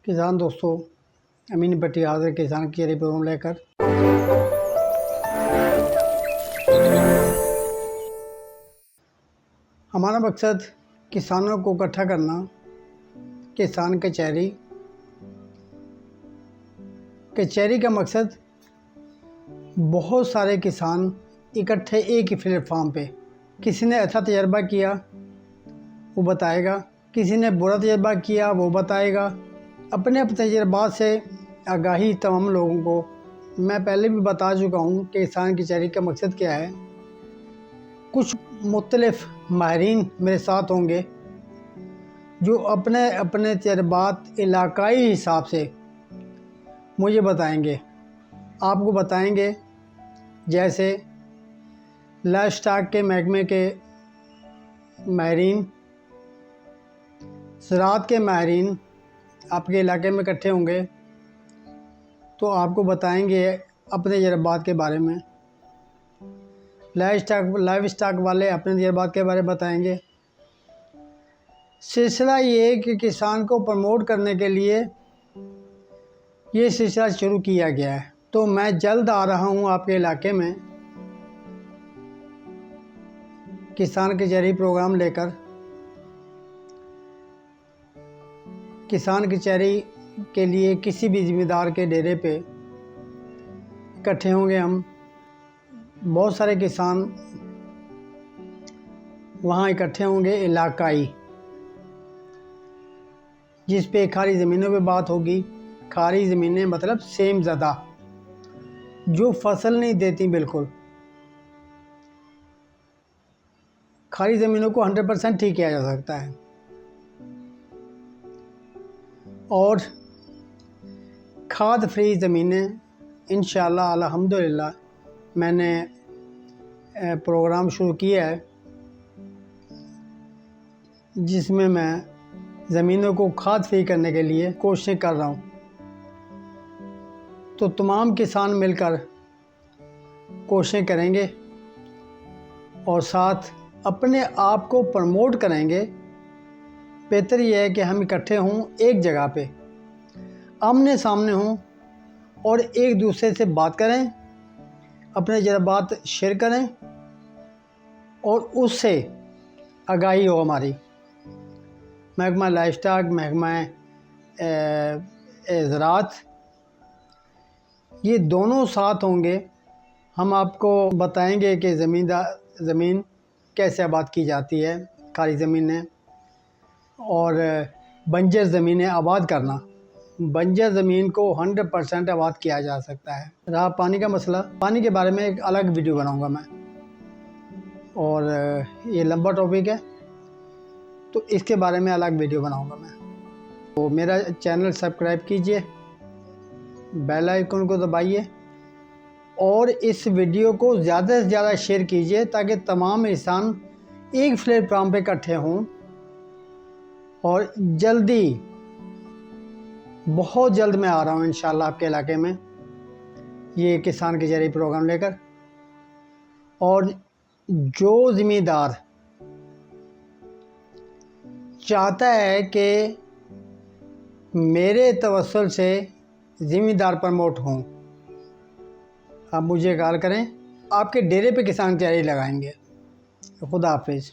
किसान दोस्तों, अमीन भट्टी हाजिर किसान की चैरी प्रोग्राम लेकर। हमारा मकसद किसानों को इकट्ठा करना। किसान कचहरी का मकसद बहुत सारे किसान इकट्ठे एक ही प्लेटफॉर्म पे। किसी ने अच्छा तजर्बा किया वो बताएगा, किसी ने बुरा तजर्बा किया वो बताएगा। अपने तजर्बात से आगाही तमाम लोगों को मैं पहले भी बता चुका हूँ कि किसान कचहरी का मकसद क्या है। कुछ मुख्तलिफ माहिरीन मेरे साथ होंगे जो अपने अपने तजर्बात इलाकाई हिसाब से मुझे बताएंगे, आपको बताएंगे। जैसे लाइफ स्टॉक के महकमे के माहिरीन, ज़राअत के माहिरीन आपके इलाके में इकट्ठे होंगे तो आपको बताएंगे अपने तजर्बात के बारे में। लाइफ स्टॉक वाले अपने तजर्बात के बारे में बताएंगे। सिलसिला ये कि किसान को प्रमोट करने के लिए ये सिलसिला शुरू किया गया है। तो मैं जल्द आ रहा हूँ आपके इलाके में किसान कचहरी प्रोग्राम लेकर। किसान कचहरी के लिए किसी भी ज़िम्मेदार के डेरे पे इकट्ठे होंगे हम। बहुत सारे किसान वहाँ इकट्ठे होंगे इलाकाई, जिस पे खाली ज़मीनों पे बात होगी। खाली ज़मीनें मतलब सेम ज़दा, जो फसल नहीं देती बिल्कुल। खाली ज़मीनों को 100% ठीक किया जा सकता है। और खाद फ्री ज़मीनें इंशाअल्लाह अल्हम्दुलिल्लाह मैंने प्रोग्राम शुरू किया है जिसमें मैं ज़मीनों को खाद फ्री करने के लिए कोशिश कर रहा हूँ। तो तमाम किसान मिलकर कोशिश करेंगे और साथ अपने आप को प्रमोट करेंगे। बेहतर यह है कि हम इकट्ठे हों एक जगह पे, आमने सामने हों और एक दूसरे से बात करें, अपने तजर्बात शेयर करें और उससे आगाही हो हमारी। महकमा लाइफ स्टॉक, महकमा ज़राअत, ये दोनों साथ होंगे। हम आपको बताएंगे कि ज़मीन कैसे आबाद की जाती है, खाली ज़मीनें और बंजर ज़मीनें आबाद करना। बंजर ज़मीन को 100% आबाद किया जा सकता है। रहा पानी का मसला, पानी के बारे में एक अलग वीडियो बनाऊंगा मैं, और ये लंबा टॉपिक है तो इसके बारे में अलग वीडियो बनाऊंगा मैं। तो मेरा चैनल सब्सक्राइब कीजिए, बेल आइकन को दबाइए और इस वीडियो को ज़्यादा से ज़्यादा शेयर कीजिए ताकि तमाम इंसान एक प्लेटफॉर्म पे इकट्ठे हों। और जल्दी, बहुत जल्द मैं आ रहा हूँ इंशाअल्लाह आपके इलाके में ये किसान कचहरी प्रोग्राम लेकर। और जो ज़िम्मेदार चाहता है कि मेरे तवस्सुल से ज़िम्मेदार प्रमोट हों, आप मुझे कॉल करें, आपके डेरे पे किसान कचहरी लगाएंगे। खुदा हाफिज़।